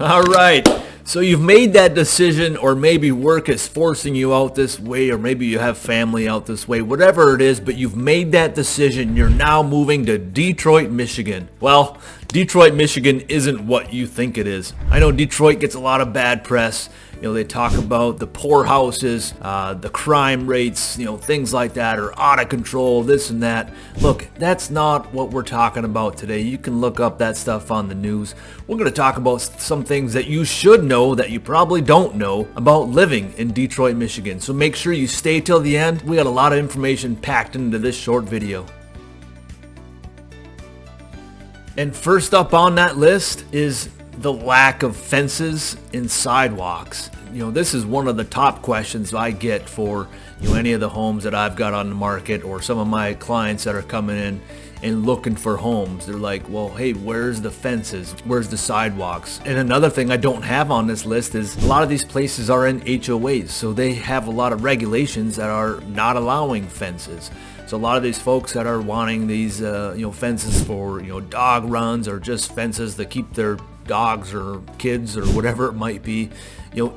All right. So you've made that decision, or maybe work is forcing you out this way, or maybe you have family out this way, whatever it is, but you've made that decision. You're now moving to Detroit, Michigan. Well, Detroit, Michigan isn't what you think it is. I know Detroit gets a lot of bad press. They talk about the poor houses, the crime rates, things like that are out of control, this and that. Look, that's not what we're talking about today. You can look up that stuff on the news. We're going to talk about some things that you should know that you probably don't know about living in Detroit, Michigan. So make sure you stay till the end. We got a lot of information packed into this short video. And first up on that list is the lack of fences and sidewalks. This is one of the top questions I get for any of the homes that I've got on the market, or some of my clients that are coming in and looking for homes. They're like, well, hey, where's the fences? Where's the sidewalks? And another thing I don't have on this list is a lot of these places are in HOAs, so they have a lot of regulations that are not allowing fences. So a lot of these folks that are wanting these fences for dog runs, or just fences to keep their dogs or kids or whatever it might be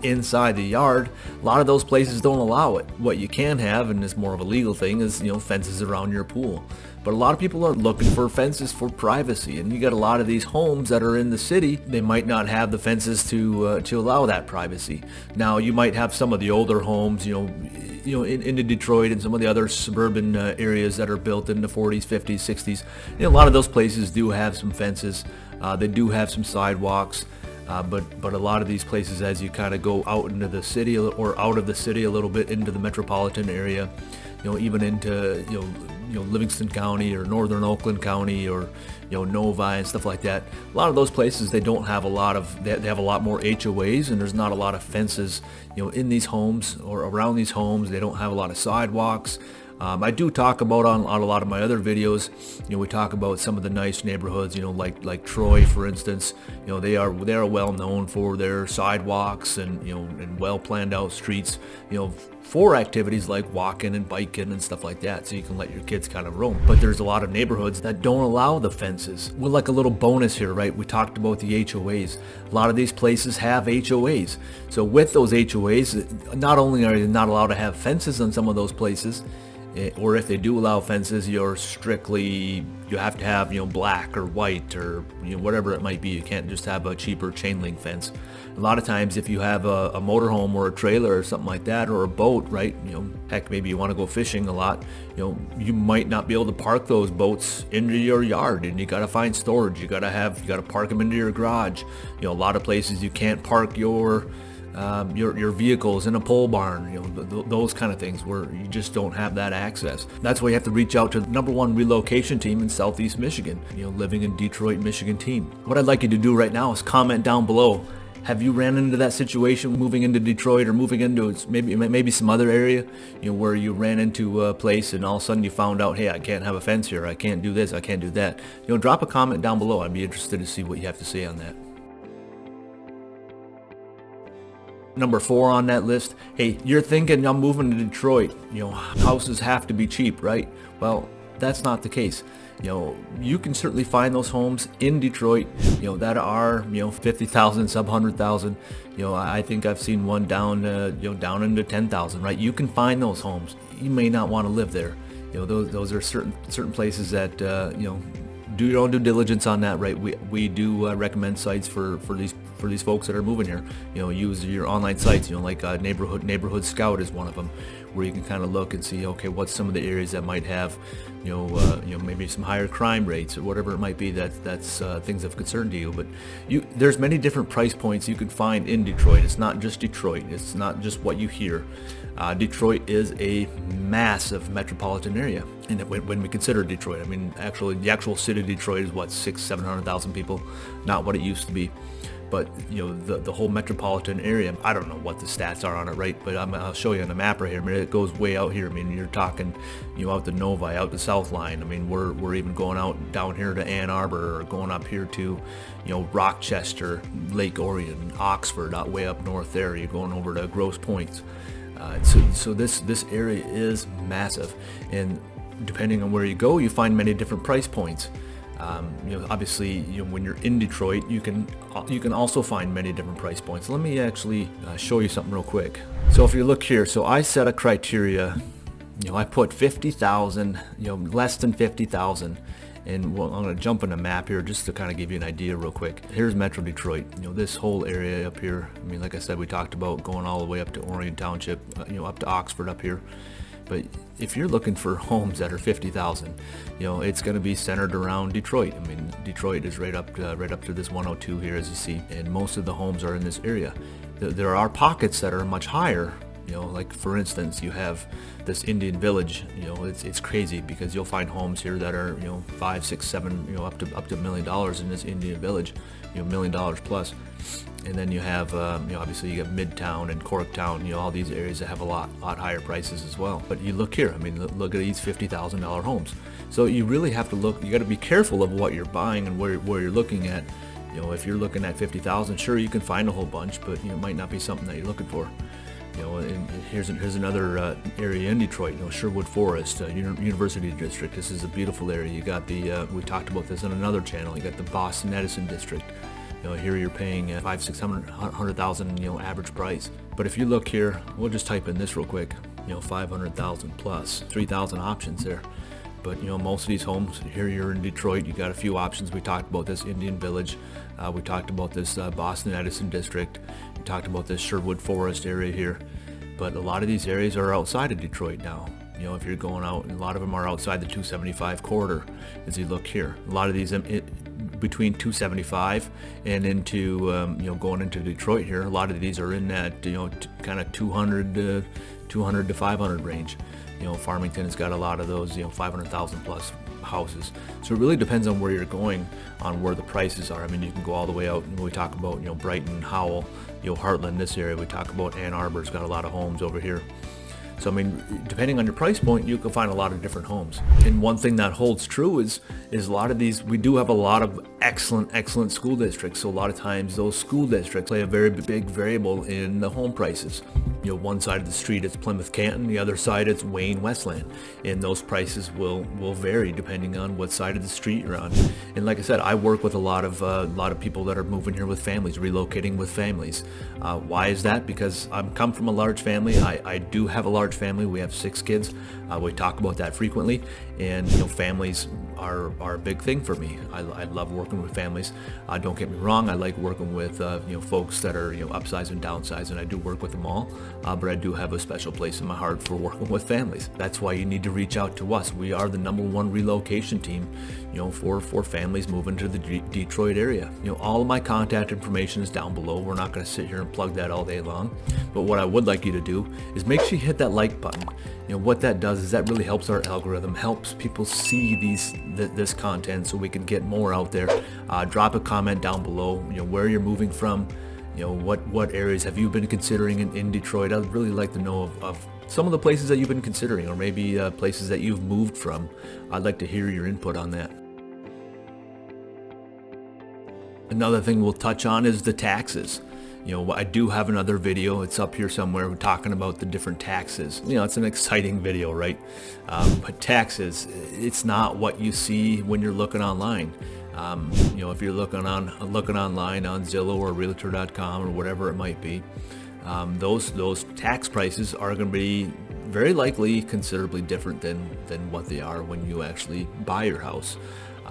inside the yard, a lot of those places don't allow it. What you can have, and it's more of a legal thing, is fences around your pool. But a lot of people are looking for fences for privacy, and you got a lot of these homes that are in the city. They might not have the fences to allow that privacy. Now, you might have some of the older homes, into Detroit and some of the other suburban areas that are built in the 40s, 50s, 60s. A lot of those places do have some fences. They do have some sidewalks. But a lot of these places, as you kind of go out into the city, or out of the city a little bit into the metropolitan area, even into Livingston County or Northern Oakland County, or Novi and stuff like that. A lot of those places, they don't have a lot of, they have a lot more HOAs, and there's not a lot of fences in these homes or around these homes. They don't have a lot of sidewalks. I do talk about on a lot of my other videos, we talk about some of the nice neighborhoods, like Troy, for instance. They are well known for their sidewalks and well planned out streets, for activities like walking and biking and stuff like that, so you can let your kids kind of roam. But there's a lot of neighborhoods that don't allow the fences. We're like a little bonus here, right? We talked about the HOAs. A lot of these places have HOAs. So with those HOAs, not only are you not allowed to have fences on some of those places, or if they do allow fences, you have to have black or white, or whatever it might be. You can't just have a cheaper chain link fence. A lot of times, if you have a motorhome or a trailer or something like that, or a boat, right, heck, maybe you want to go fishing a lot, you might not be able to park those boats into your yard, and you got to find storage. You got to park them into your garage. A lot of places you can't park your vehicles in a pole barn, those kind of things, where you just don't have that access. That's why you have to reach out to the #1 relocation team in Southeast Michigan, living in Detroit, Michigan team. What I'd like you to do right now is comment down below. Have you ran into that situation moving into Detroit, or moving into maybe some other area, where you ran into a place and all of a sudden you found out, hey, I can't have a fence here, I can't do this, I can't do that. Drop a comment down below. I'd be interested to see what you have to say on that. Number 4 on that list, hey, you're thinking I'm moving to Detroit, houses have to be cheap, right? Well, that's not the case. You can certainly find those homes in Detroit, that are, 50,000, sub 100,000. I think I've seen one down, down into 10,000, right? You can find those homes. You may not want to live there. Those are certain places that, do your own due diligence on that, right? We do recommend sites for these folks that are moving here. Use your online sites, like Neighborhood Scout is one of them, where you can kind of look and see, okay, what's some of the areas that might have, maybe some higher crime rates, or whatever it might be that's things of concern to you. But there's many different price points you can find in Detroit. It's not just Detroit. It's not just what you hear. Detroit is a massive metropolitan area, and when we consider Detroit, I mean, the actual city of Detroit is what, 600,000-700,000 people, not what it used to be. But the whole metropolitan area, I don't know what the stats are on it, right? But I'll show you on the map right here. I mean, it goes way out here. I mean, you're talking, out to Novi, out to South Line. I mean, we're even going out down here to Ann Arbor, or going up here to, Rochester, Lake Orion, Oxford, out way up north there. You're going over to Grosse Pointe. So this area is massive, and depending on where you go, you find many different price points. Obviously, when you're in Detroit, you can also find many different price points. Let me actually show you something real quick. So if you look here, so I set a criteria. I put 50,000, less than 50,000. And well, I'm going to jump in a map here just to kind of give you an idea real quick. Here's Metro Detroit. This whole area up here. I mean, like I said, we talked about going all the way up to Orion Township, up to Oxford up here. But if you're looking for homes that are 50,000, it's going to be centered around Detroit. I mean, Detroit is right up to this 102 here, as you see, and most of the homes are in this area. There are pockets that are much higher. Like for instance, you have this Indian Village. It's crazy because you'll find homes here that are $5, $6, $7, up to $1 million in this Indian Village, $1 million plus. And then you have, obviously you got Midtown and Corktown, all these areas that have a lot higher prices as well. But you look here, I mean, look at these $50,000 homes. So you really have to look. You got to be careful of what you're buying and where you're looking at. If you're looking at 50,000, sure, you can find a whole bunch, but it might not be something that you're looking for. And here's another area in Detroit, Sherwood Forest, University District. This is a beautiful area. You got the, we talked about this on another channel, you got the Boston Edison District. Here you're paying $500,000 average price. But if you look here, we'll just type in this real quick, 500,000 plus, 3,000 options there. But most of these homes here, you're in Detroit, you got a few options. We talked about this Indian Village, we talked about this Boston Edison District, we talked about this Sherwood Forest area here. But a lot of these areas are outside of Detroit now. If you're going out, and a lot of them are outside the 275 corridor. As you look here, a lot of these between 275 and into going into Detroit here, a lot of these are in that kind of 200 to 500 range. Farmington has got a lot of those 500,000 plus houses. So it really depends on where you're going, on where the prices are. I mean, you can go all the way out, and we talk about Brighton, Howell, Heartland, this area. We talk about Ann Arbor's got a lot of homes over here. So I mean, depending on your price point, you can find a lot of different homes. And one thing that holds true is a lot of these, we do have a lot of excellent school districts. So a lot of times those school districts play a very big variable in the home prices. One side of the street it's Plymouth Canton, the other side it's Wayne Westland, and those prices will vary depending on what side of the street you're on. And like I said, I work with a lot of people that are moving here with families, relocating with families. Why is that? Because I come from a large family. I do have a large family. We have 6 kids. We talk about that frequently, and families are a big thing for me. I love working with families. Don't get me wrong, I like working with folks that are upsize and downsize, and I do work with them all. But I do have a special place in my heart for working with families. That's why you need to reach out to us. We are the #1 relocation team, for families moving to the Detroit area. All of my contact information is down below. We're not going to sit here and plug that all day long. But what I would like you to do is make sure you hit that like button. What that does is that really helps our algorithm, helps people see this content so we can get more out there. Drop a comment down below, where you're moving from, what areas have you been considering in Detroit. I'd really like to know of some of the places that you've been considering, or maybe places that you've moved from. I'd like to hear your input on that. Another thing we'll touch on is the taxes. I do have another video, it's up here somewhere, we're talking about the different taxes. It's an exciting video, right? But taxes, it's not what you see when you're looking online. If you're looking online on Zillow or Realtor.com or whatever it might be, those tax prices are going to be very likely considerably different than what they are when you actually buy your house.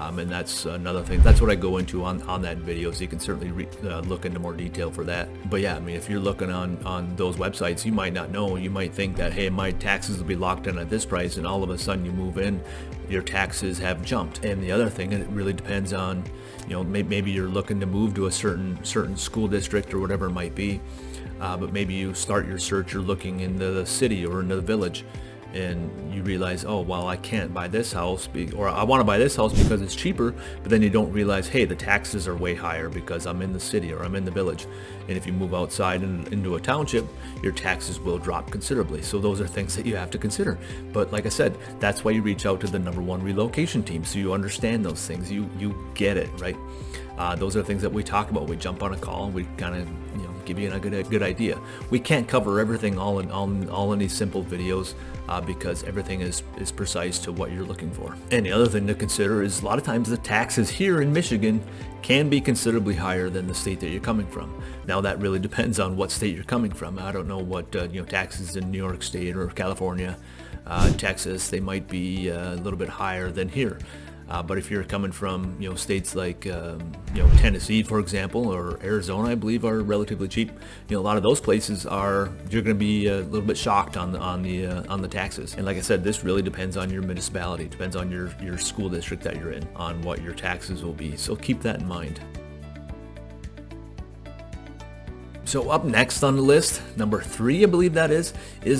And that's another thing. That's what I go into on that video, so you can certainly look into more detail for that. But yeah, I mean, if you're looking on those websites, you might not know. You might think that, hey, my taxes will be locked in at this price, and all of a sudden you move in, your taxes have jumped. And the other thing, it really depends on, maybe you're looking to move to a certain school district or whatever it might be, but maybe you start your search, you're looking into the city or into the village, and you realize, oh, well, I can't buy this house, or I want to buy this house because it's cheaper, but then you don't realize, hey, the taxes are way higher because I'm in the city or I'm in the village. And if you move outside into a township, your taxes will drop considerably. So those are things that you have to consider. But like I said, that's why you reach out to the #1 relocation team, so you understand those things, you get it, right? Those are things that we talk about. We jump on a call and we kind of give you a good idea. We can't cover everything all in these simple videos because everything is precise to what you're looking for. And the other thing to consider is a lot of times the taxes here in Michigan can be considerably higher than the state that you're coming from. Now that really depends on what state you're coming from. I don't know what taxes in New York State or California, Texas, they might be a little bit higher than here. But if you're coming from states like Tennessee, for example, or Arizona, I believe are relatively cheap. A lot of those places you're going to be a little bit shocked on the taxes. And like I said, this really depends on your municipality, depends on your school district that you're in, on what your taxes will be. So keep that in mind. So up next on the list, number 3, I believe that is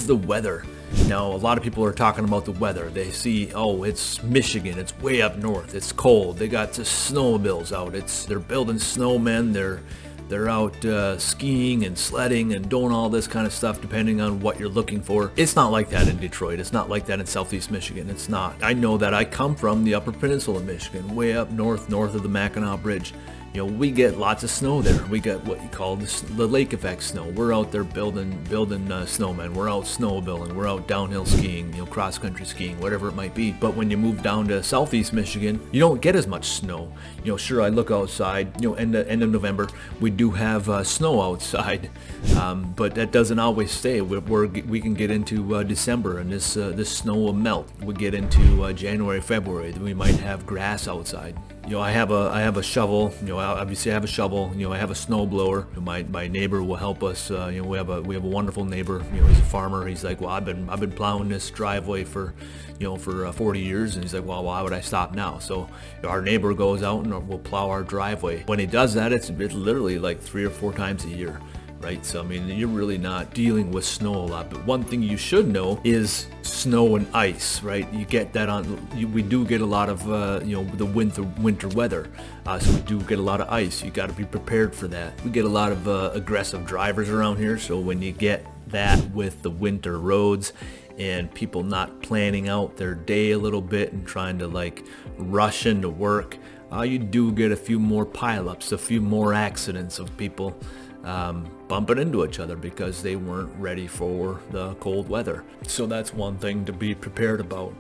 the weather. Now, a lot of people are talking about the weather. They see, oh, it's Michigan, it's way up north, it's cold. They got the snowmobiles out. They're building snowmen. They're out skiing and sledding and doing all this kind of stuff depending on what you're looking for. It's not like that in Detroit. It's not like that in Southeast Michigan. It's not. I know that I come from the Upper Peninsula of Michigan, way up north of the Mackinac Bridge. We get lots of snow there. We got what you call the lake effect snow. We're out there building snowmen. We're out snowmobiling. We're out downhill skiing, cross country skiing, whatever it might be. But when you move down to Southeast Michigan, you don't get as much snow. Sure, I look outside. End of November, we do have snow outside, but that doesn't always stay. We can get into December, and this snow will melt. We get into January, February. Then we might have grass outside. I have a shovel. Obviously I have a shovel. I have a snow blower. My neighbor will help us. We have a wonderful neighbor. He's a farmer. He's like, well, I've been plowing this driveway for 40 years, and he's like, well, why would I stop now? So our neighbor goes out and will plow our driveway. When he does that, it's literally like 3 or 4 times a year. Right, so I mean, you're really not dealing with snow a lot. But one thing you should know is snow and ice, right? You get that we do get a lot of the winter weather, so we do get a lot of ice. You got to be prepared for that. We get a lot of aggressive drivers around here, so when you get that with the winter roads and people not planning out their day a little bit and trying to rush into work, you do get a few more pileups, a few more accidents of people bumping into each other because they weren't ready for the cold weather. So that's one thing to be prepared about.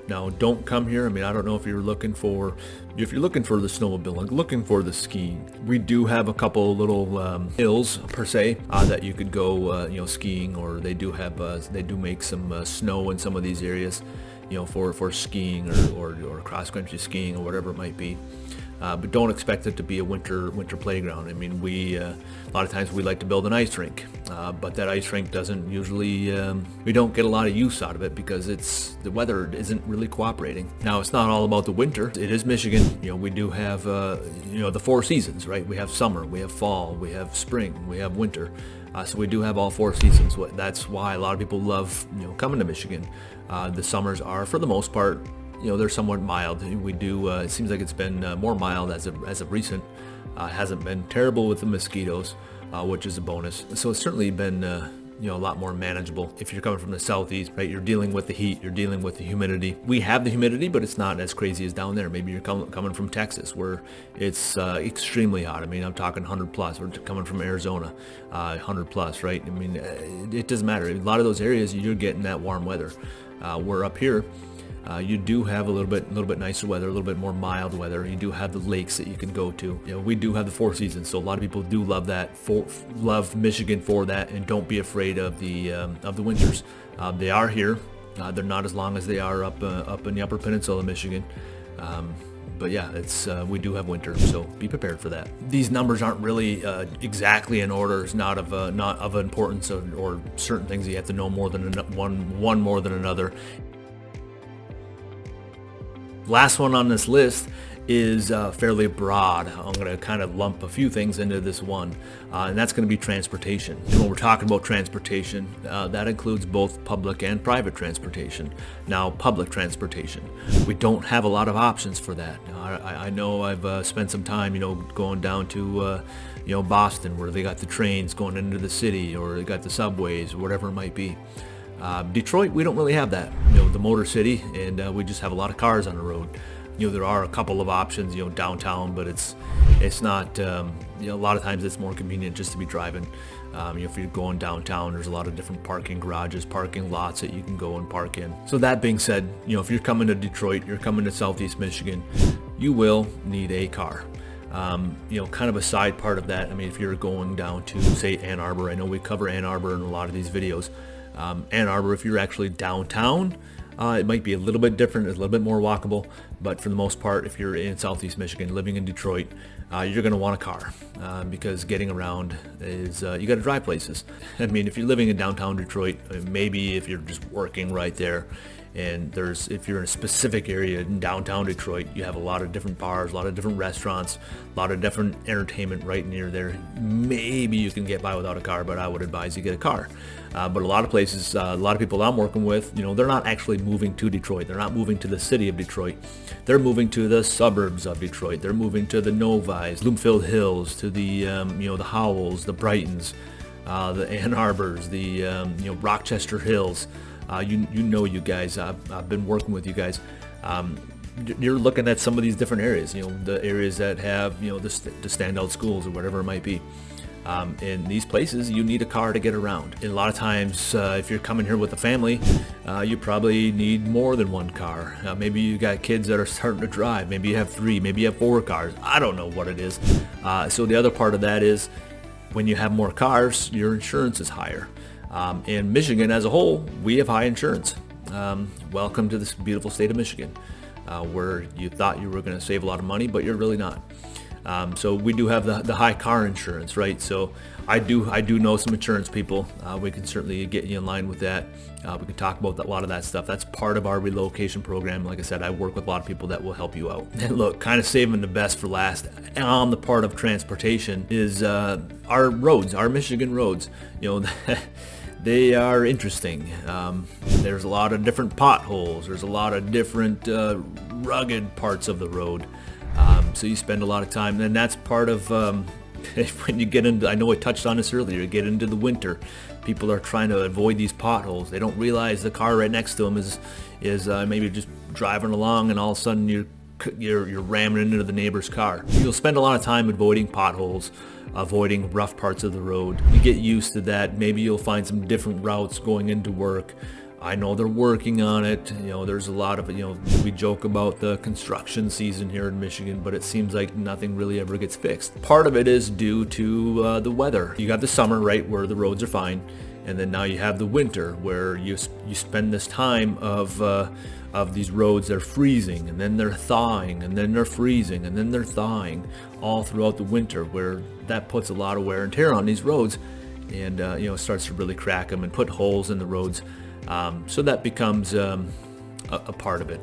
Now, don't come here. I mean, I don't know if you're looking for the snowmobiling, looking for the skiing. We do have a couple little hills per se that you could go skiing, or they do make some snow in some of these areas, for skiing or cross country skiing or whatever it might be. But don't expect it to be a winter playground. I mean, a lot of times we like to build an ice rink, but that ice rink doesn't usually, we don't get a lot of use out of it because the weather isn't really cooperating. Now, it's not all about the winter. It is Michigan. We do have the 4 seasons, right? We have summer, we have fall, we have spring, we have winter. So we do have all 4 seasons. That's why a lot of people love coming to Michigan. The summers are, for the most part, they're somewhat mild. We do. It seems like it's been more mild as of recent. It hasn't been terrible with the mosquitoes, which is a bonus. So it's certainly been a lot more manageable. If you're coming from the southeast, right, you're dealing with the heat, you're dealing with the humidity. We have the humidity, but it's not as crazy as down there. Maybe you're coming from Texas, where it's extremely hot. I mean, I'm talking 100 plus. We're coming from Arizona, 100 plus, right? I mean, it doesn't matter. A lot of those areas, you're getting that warm weather. We're up here. You do have a little bit nicer weather, a little bit more mild weather. You do have the lakes that you can go to. We do have the 4 seasons, so a lot of people do love that. Love Michigan for that, and don't be afraid of the winters. They are here. They're not as long as they are up in the Upper Peninsula of Michigan. But yeah, we do have winter, so be prepared for that. These numbers aren't really exactly in order. It's not of importance or certain things you have to know more than one more than another. Last one on this list is fairly broad. I'm going to kind of lump a few things into this one, and that's going to be transportation. And when we're talking about transportation, that includes both public and private transportation. Now, public transportation, we don't have a lot of options for that. I know I've spent some time, going down to Boston, where they got the trains going into the city, or they got the subways, or whatever it might be. Detroit, we don't really have that. The Motor City, and we just have a lot of cars on the road. There are a couple of options, downtown, but it's not a lot of times it's more convenient just to be driving. If you're going downtown, there's a lot of different parking garages, parking lots that you can go and park in. So that being said, if you're coming to Detroit, you're coming to Southeast Michigan, you will need a car. Kind of a side part of that, if you're going down to, say, Ann Arbor, I know we cover Ann Arbor in a lot of these videos. Ann Arbor, if you're actually downtown, it might be a little bit different, it's a little bit more walkable, but for the most part, if you're in Southeast Michigan, living in Detroit, you're going to want a car because getting around is, you got to drive places. If you're living in downtown Detroit, maybe if you're just working right there, and if you're in a specific area in downtown Detroit, you have a lot of different bars, a lot of different restaurants, a lot of different entertainment right near there. Maybe you can get by without a car, but I would advise you get a car. But a lot of places, a lot of people I'm working with, they're not actually moving to Detroit. They're not moving to the city of Detroit. They're moving to the suburbs of Detroit. They're moving to the Novis, Bloomfield Hills, to the the Howells, the Brightons, the Ann Arbors, the Rochester Hills. You guys, I've been working with you guys. You're looking at some of these different areas, the areas that have, the standout schools or whatever it might be. In these places, you need a car to get around. And a lot of times, if you're coming here with a family, you probably need more than one car. Maybe you got kids that are starting to drive. Maybe you have 3, maybe you have 4 cars. I don't know what it is. So the other part of that is when you have more cars, your insurance is higher. In Michigan as a whole, we have high insurance. Welcome to this beautiful state of Michigan, where you thought you were going to save a lot of money, but you're really not. So we do have the high car insurance, right? So I do know some insurance people. We can certainly get you in line with that. We can talk about a lot of that stuff. That's part of our relocation program. Like I said, I work with a lot of people that will help you out. And look, kind of saving the best for last on the part of transportation is our roads, our Michigan roads. They are interesting. There's a lot of different potholes. There's a lot of different rugged parts of the road. So you spend a lot of time, and that's part of when you get into, I know I touched on this earlier, you get into the winter, people are trying to avoid these potholes. They don't realize the car right next to them is maybe just driving along, and all of a sudden you're ramming into the neighbor's car. You'll spend a lot of time avoiding potholes, avoiding rough parts of the road. You get used to that. Maybe you'll find some different routes going into work. I know they're working on it. There's a lot of, we joke about the construction season here in Michigan, but it seems like nothing really ever gets fixed. Part of it is due to the weather. You got the summer, right, where the roads are fine, and then now you have the winter where you spend this time of these roads, they're freezing, and then they're thawing, and then they're freezing, and then they're thawing all throughout the winter, where that puts a lot of wear and tear on these roads, and it starts to really crack them and put holes in the roads. So that becomes a part of it.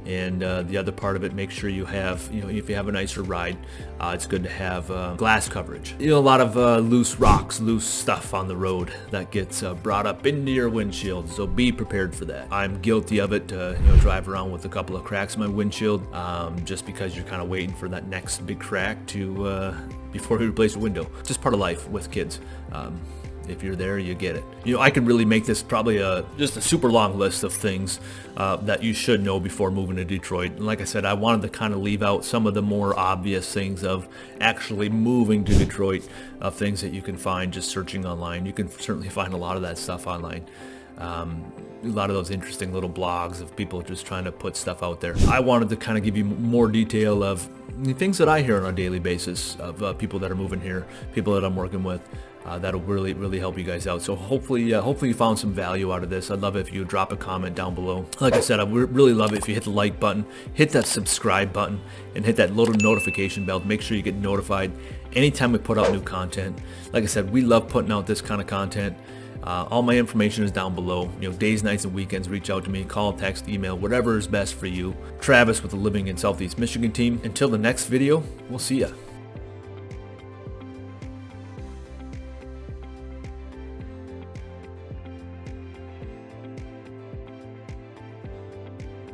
And the other part of it, make sure you have, if you have a nicer ride, it's good to have glass coverage. A lot of loose rocks, loose stuff on the road that gets brought up into your windshield, so be prepared for that. I'm guilty of it, drive around with a couple of cracks in my windshield, just because you're kind of waiting for that next big crack to before you replace the window. Just part of life with kids. If you're there, you get it. I could really make this probably just a super long list of things that you should know before moving to Detroit. And like I said, I wanted to kind of leave out some of the more obvious things of actually moving to Detroit, of things that you can find just searching online. You can certainly find a lot of that stuff online. A lot of those interesting little blogs of people just trying to put stuff out there. I wanted to kind of give you more detail of the things that I hear on a daily basis of people that are moving here, people that I'm working with. That'll really help you guys out. So hopefully you found some value out of this. I'd love it if you drop a comment down below. Like I said, I would really love it if you hit the like button, hit that subscribe button, and hit that little notification bell to make sure you get notified anytime we put out new content. Like I said, we love putting out this kind of content. All my information is down below. Days, nights, and weekends, reach out to me, call, text, email, whatever is best for you. Travis with the Living in Southeast Michigan team. Until the next video, we'll see ya.